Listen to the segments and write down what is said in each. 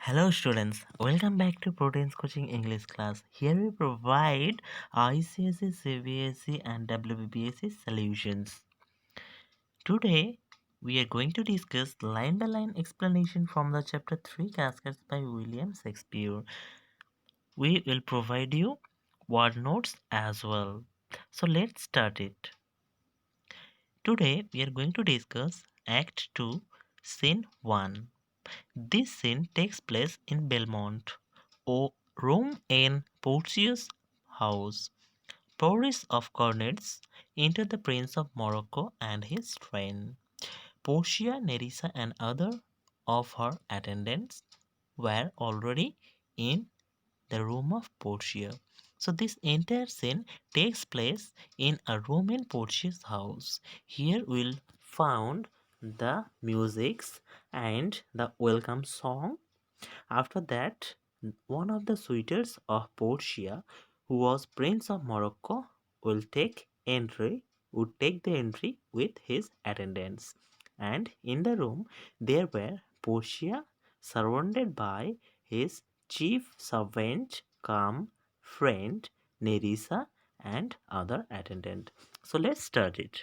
Hello students, welcome back to Proteins Coaching English class. Here we provide ICSE, CBSE and WBSE solutions. Today we are going to discuss line by line explanation from the chapter 3 Cascades by William Shakespeare. We will provide you word notes as well. So let's start it. Today we are going to discuss Act 2, Scene 1. This scene takes place in Belmont, a room in Portia's house. Boris of Cornets entered the Prince of Morocco and his train. Portia, Nerissa, and other of her attendants were already in the room of Portia. So this entire scene takes place in a room in Portia's house. Here we'll found the musics and the welcome song. After that, one of the suitors of Portia, who was Prince of Morocco, would take the entry with his attendants. And in the room there were Portia surrounded by his chief servant come friend Nerissa and other attendant. So let's start it.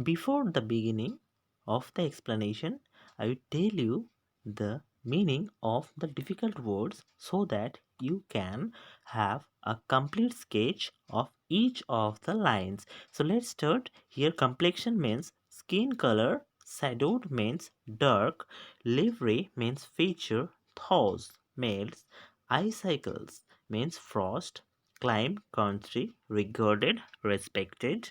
Before the beginning of the explanation, I will tell you the meaning of the difficult words so that you can have a complete sketch of each of the lines. So let's start here. Complexion means skin color, shadowed means dark, livery means feature, thaws means icicles means frost, climb country, regarded, respected.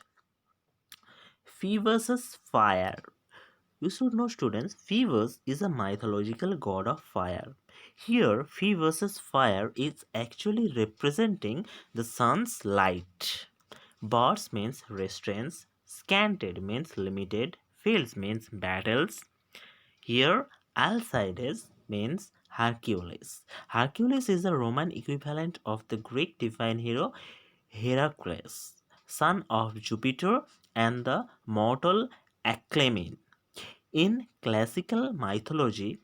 Phoebus' fire. You should know, students, Phoebus is a mythological god of fire. Here, Phoebus' fire is actually representing the sun's light. Bars means restraints, scanted means limited, fields means battles. Here, Alcides means Hercules. Hercules is the Roman equivalent of the Greek divine hero Heracles, son of Jupiter and the mortal Acclaimine. In classical mythology,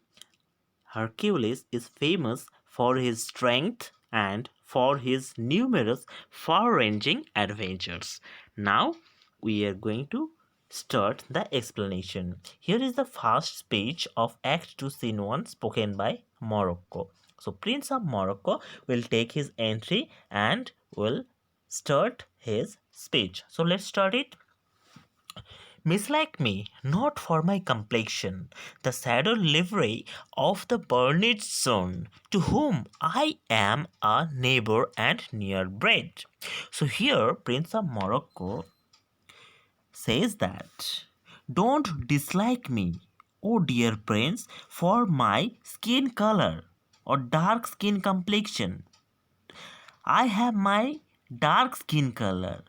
Hercules is famous for his strength and for his numerous far-ranging adventures. Now we are going to start the explanation. Here is the first speech of Act 2 Scene 1 spoken by Morocco. So Prince of Morocco will take his entry and will start his speech. So let's start it. Mislike me, not for my complexion, the saddle livery of the burned son, to whom I am a neighbor and near bred. So here, Prince of Morocco says that, don't dislike me, oh dear prince, for my skin color or dark skin complexion. I have my dark skin color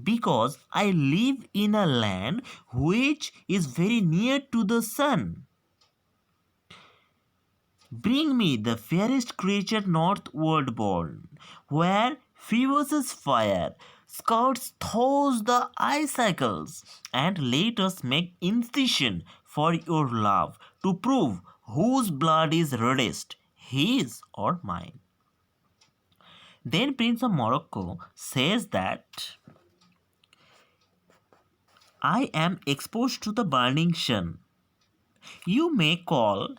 because I live in a land which is very near to the sun. Bring me the fairest creature northward born, where Phoebus' fire scouts thaws the icicles, and let us make incision for your love to prove whose blood is reddest, his or mine. Then Prince of Morocco says that I am exposed to the burning sun. You may call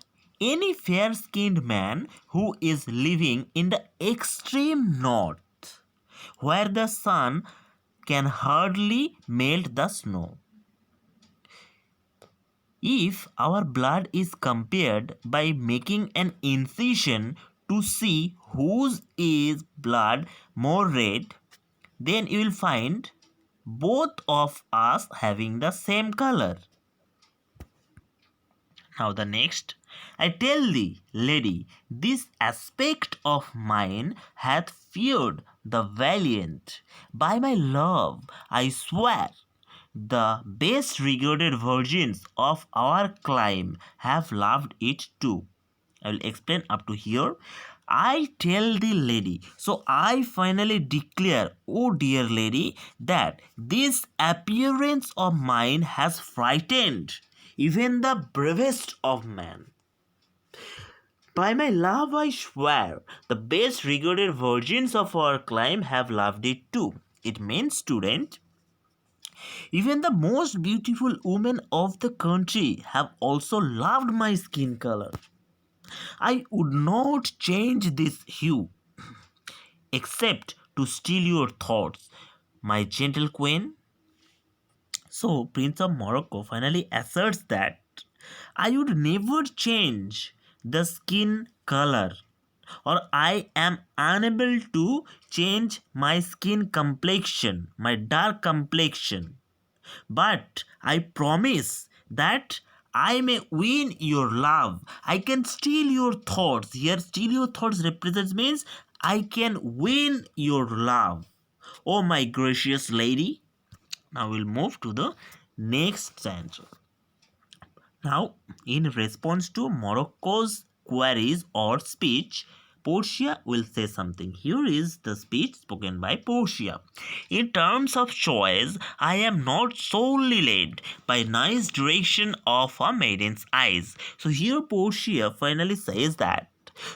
any fair skinned man who is living in the extreme north, where the sun can hardly melt the snow. If our blood is compared by making an incision to see whose is blood more red, then you will find both of us having the same color. Now the next, I tell thee, lady, this aspect of mine hath feared the valiant. By my love, I swear, the best regarded virgins of our clime have loved it too. I will explain up to here. I tell the lady, so I finally declare, oh dear lady, that this appearance of mine has frightened even the bravest of men. By my love, I swear, the best regarded virgins of our clime have loved it too. It means, student, even the most beautiful women of the country have also loved my skin color. I would not change this hue except to steal your thoughts, my gentle queen. So, Prince of Morocco finally asserts that I would never change the skin color, or I am unable to change my skin complexion, my dark complexion. But I promise that I may win your love. I can steal your thoughts. Here, steal your thoughts represents means I can win your love. Oh, my gracious lady. Now we'll move to the next stanza. Now, in response to Morocco's queries or speech, Portia will say something. Here is the speech spoken by Portia. In terms of choice, I am not solely led by nice direction of a maiden's eyes. So here Portia finally says that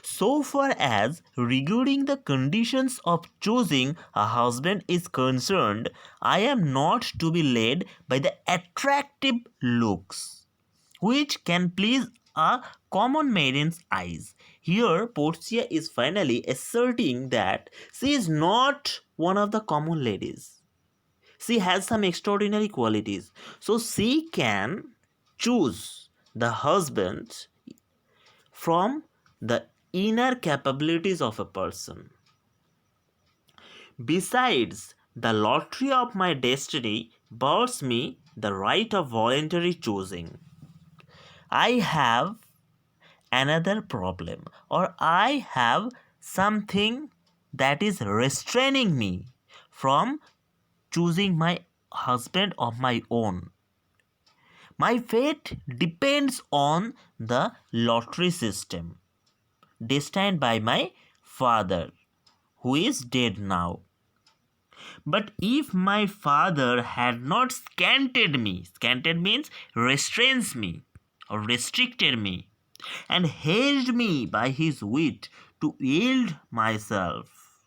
so far as regarding the conditions of choosing a husband is concerned, I am not to be led by the attractive looks which can please a common maiden's eyes. Here, Portia is finally asserting that she is not one of the common ladies. She has some extraordinary qualities. So she can choose the husband from the inner capabilities of a person. Besides, the lottery of my destiny bars me the right of voluntary choosing. I have another problem, or I have something that is restraining me from choosing my husband of my own. My fate depends on the lottery system destined by my father, who is dead now. But if my father had not scanted means restrains me or restricted me, and hedged me by his wit to yield myself.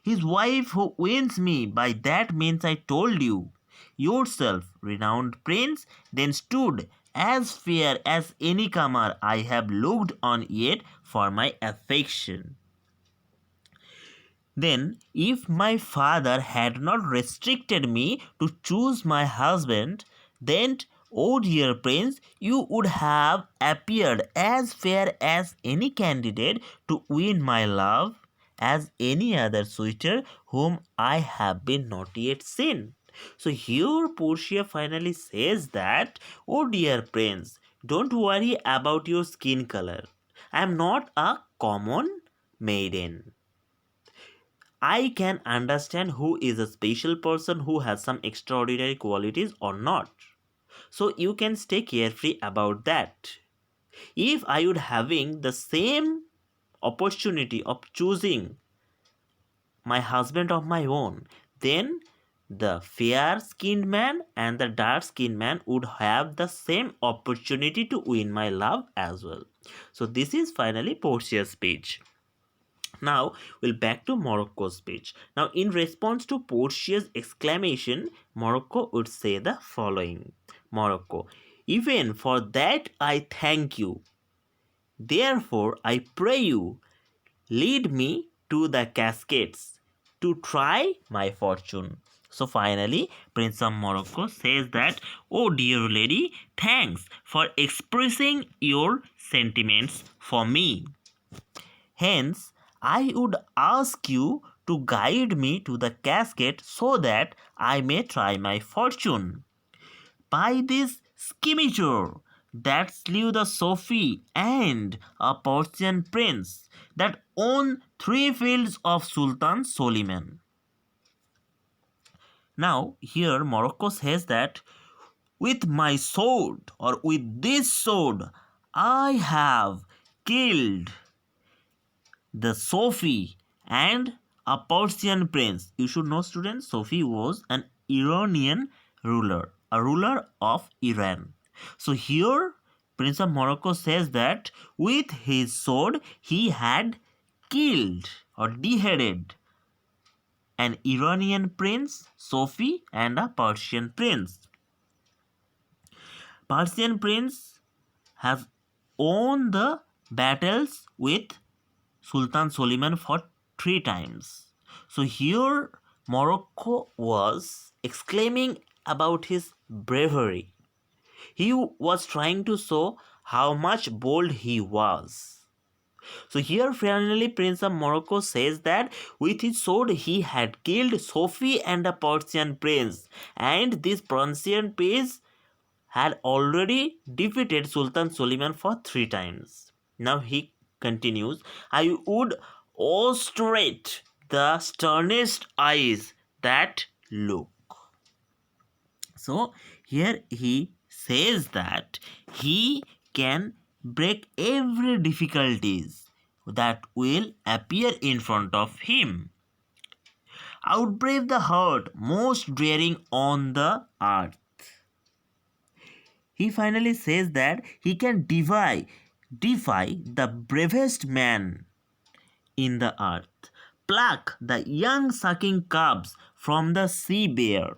His wife who wins me by that means I told you, yourself, renowned prince, then stood as fair as any comer I have looked on yet for my affection. Then, if my father had not restricted me to choose my husband, then, oh dear prince, you would have appeared as fair as any candidate to win my love, as any other suitor whom I have been not yet seen. So here Portia finally says that, oh dear prince, don't worry about your skin color. I am not a common maiden. I can understand who is a special person who has some extraordinary qualities or not. So you can stay carefree about that. If I would having the same opportunity of choosing my husband of my own, then the fair skinned man and the dark skinned man would have the same opportunity to win my love as well. So this is finally Portia's speech. Now we'll back to Morocco's speech. Now, in response to Portia's exclamation, Morocco would say the following. Morocco, even for that I thank you. Therefore, I pray you, lead me to the cascades to try my fortune. So finally, Prince of Morocco says that, oh dear lady, thanks for expressing your sentiments for me. Hence, I would ask you to guide me to the casket so that I may try my fortune. By this scimitar that slew the Sophie and a Persian prince that owned 3 fields of Sultan Soliman. Now, here Morocco says that with my sword or with this sword, I have killed the Sophie and a Persian prince. You should know, students, Sophie was an Iranian ruler, a ruler of Iran. So here, Prince of Morocco says that with his sword he had killed or beheaded an Iranian prince, Sophie, and a Persian prince. Persian prince has won the battles with Sultan Suleiman for 3 times. So here Morocco was exclaiming about his bravery. He was trying to show how much bold he was. So here finally Prince of Morocco says that with his sword he had killed Sophie and a Persian prince, and this Persian prince had already defeated Sultan Suleiman for 3 times. Now he continues, I would ostrate the sternest eyes that look. So here he says that he can break every difficulties that will appear in front of him. Outbrave the heart most daring on the earth. He finally says that he can defy the bravest man in the earth, pluck the young sucking cubs from the sea bear.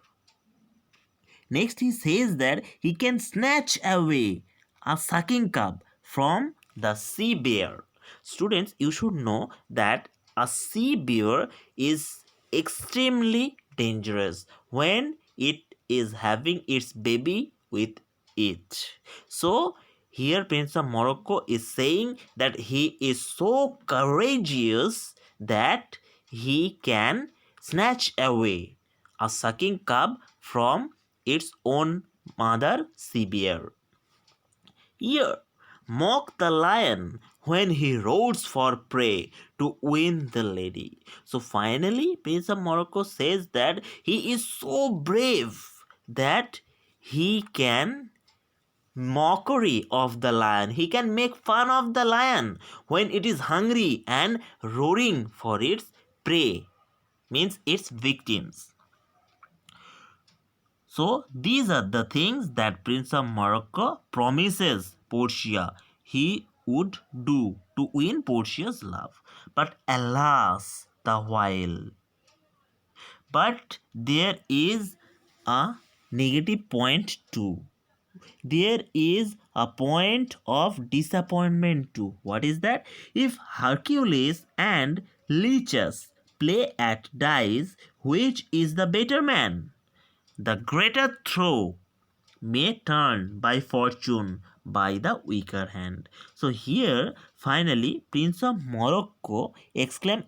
Next, he says that he can snatch away a sucking cub from the sea bear. Students, you should know that a sea bear is extremely dangerous when it is having its baby with it. So, here Prince of Morocco is saying that he is so courageous that he can snatch away a sucking cub from its own mother sea bear. Here, mock the lion when he roars for prey to win the lady. So finally, Prince of Morocco says that he is so brave that he can mockery of the lion. He can make fun of the lion when it is hungry and roaring for its prey, means its victims. So these are the things that Prince of Morocco promises Portia he would do to win Portia's love. But alas, the while. But there is a negative point too. There is a point of disappointment too. What is that? If Hercules and Lichess play at dice, which is the better man? The greater throw may turn by fortune by the weaker hand. So here finally Prince of Morocco exclaims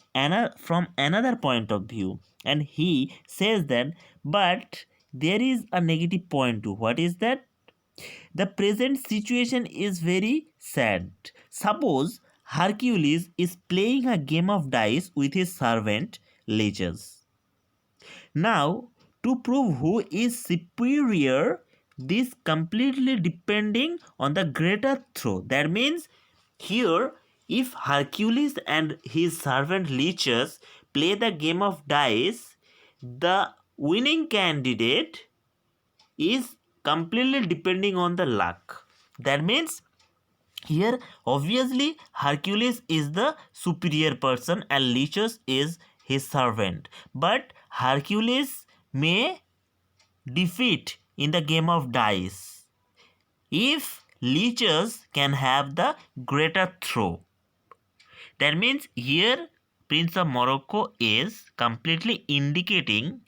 from another point of view, and he says that but there is a negative point too. What is that? The present situation is very sad. Suppose Hercules is playing a game of dice with his servant Leges. Now, to prove who is superior, this completely depending on the greater throw. That means here, if Hercules and his servant Leches play the game of dice, the winning candidate is completely depending on the luck. That means here obviously Hercules is the superior person and Leches is his servant. But Hercules may defeat in the game of dice if Leches can have the greater throw. That means here Prince of Morocco is completely indicating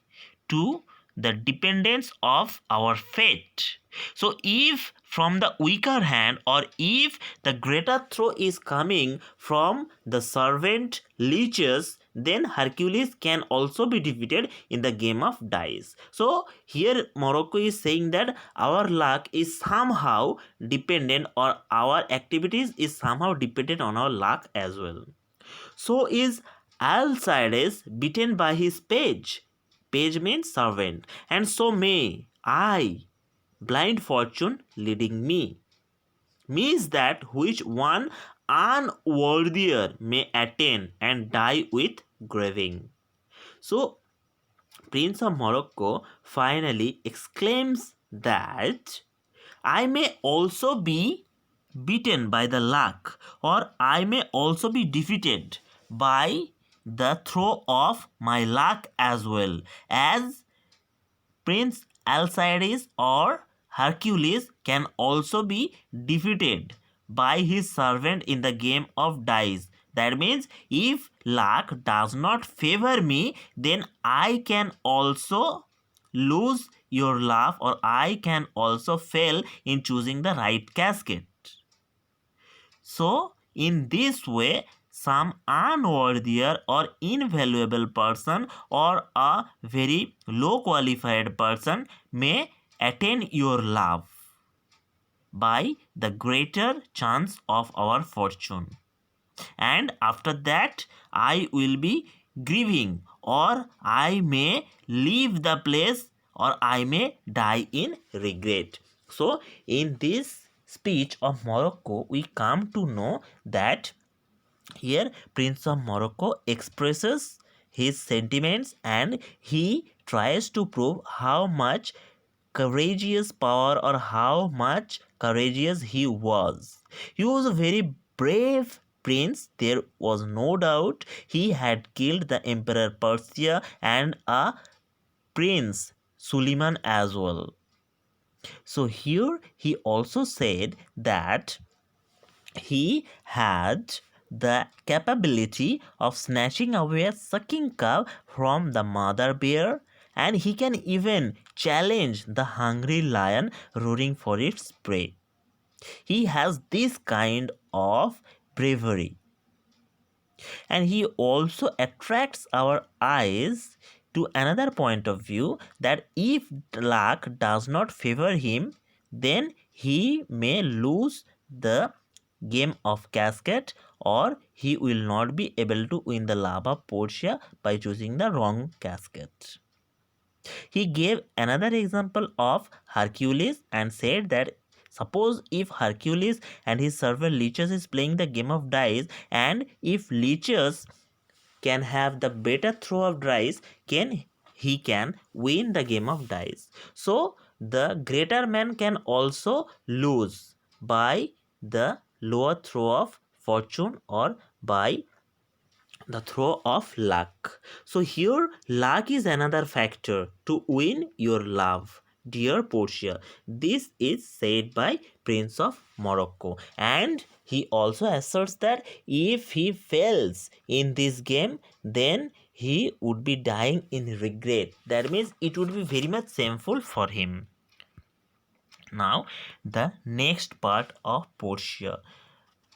to the dependence of our fate. So if from the weaker hand or if the greater throw is coming from the servant Leches, then Hercules can also be defeated in the game of dice. So here Morocco is saying that our luck is somehow dependent, or our activities is somehow dependent on our luck as well. So is Alcides beaten by his page. Page means servant. And so may I, blind fortune leading me. Means that which one unworthier may attain and die with grieving. So Prince of Morocco finally exclaims that I may also be beaten by the luck, or I may also be defeated by the throw of my luck as well, as Prince Alcides or Hercules can also be defeated by his servant in the game of dice. That means if luck does not favor me, then I can also lose your love, or I can also fail in choosing the right casket. So, in this way, some unworthier or invaluable person or a very low qualified person may attain your love by the greater chance of our fortune. And after that, I will be grieving, or I may leave the place, or I may die in regret. So, in this speech of Morocco, we come to know that here Prince of Morocco expresses his sentiments, and he tries to prove how much courageous power, or how much courageous he was. He was a very brave prince, there was no doubt. He had killed the Emperor Persia and a prince Suleiman as well. So here he also said that he had the capability of snatching away a sucking cub from the mother bear, and he can even challenge the hungry lion roaring for its prey. He has this kind of bravery, and he also attracts our eyes to another point of view, that if luck does not favor him, then he may lose the game of casket, or he will not be able to win the love of Portia by choosing the wrong casket. He gave another example of Hercules and said that suppose if Hercules and his servant Leeches is playing the game of dice, and if Leeches can have the better throw of dice, he can win the game of dice. So the greater man can also lose by the lower throw of fortune, or by the throw of luck. So here luck is another factor to win your love, dear Portia. This is said by Prince of Morocco, and he also asserts that if he fails in this game, then he would be dying in regret. That means it would be very much shameful for him. Now the next part of Portia,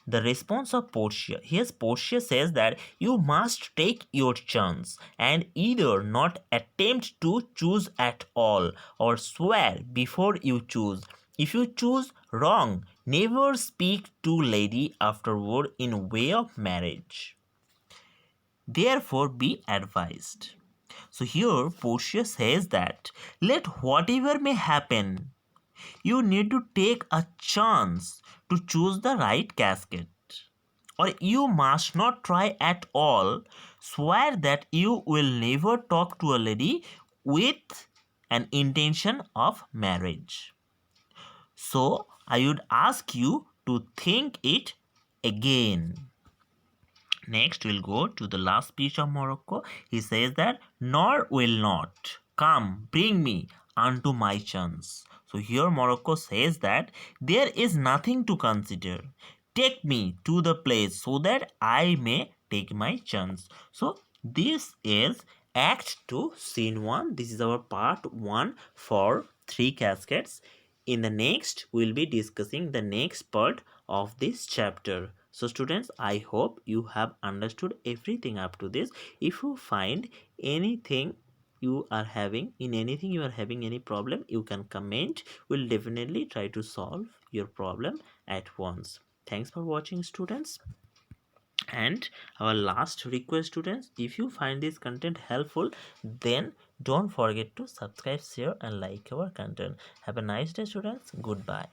the response of Portia. Here's Portia says that you must take your chance and either not attempt to choose at all, or swear before you choose. If you choose wrong, never speak to lady afterward in way of marriage. Therefore be advised. So here Portia says that let whatever may happen, you need to take a chance to choose the right casket, or you must not try at all. Swear that you will never talk to a lady with an intention of marriage. So I would ask you to think it again. Next, we'll go to the last speech of Morocco. He says that, nor will not come bring me unto my chance. So here Morocco says that there is nothing to consider. Take me to the place so that I may take my chance. So this is Act 2, Scene 1. This is our part 1 for 3 caskets. In the next, we'll be discussing the next part of this chapter. So students, I hope you have understood everything up to this. If you find anything you are having any problem, you can comment. We'll definitely try to solve your problem at once. Thanks for watching, students. And our last request, students, if you find this content helpful, then don't forget to subscribe, share and like our content. Have a nice day, students. Goodbye.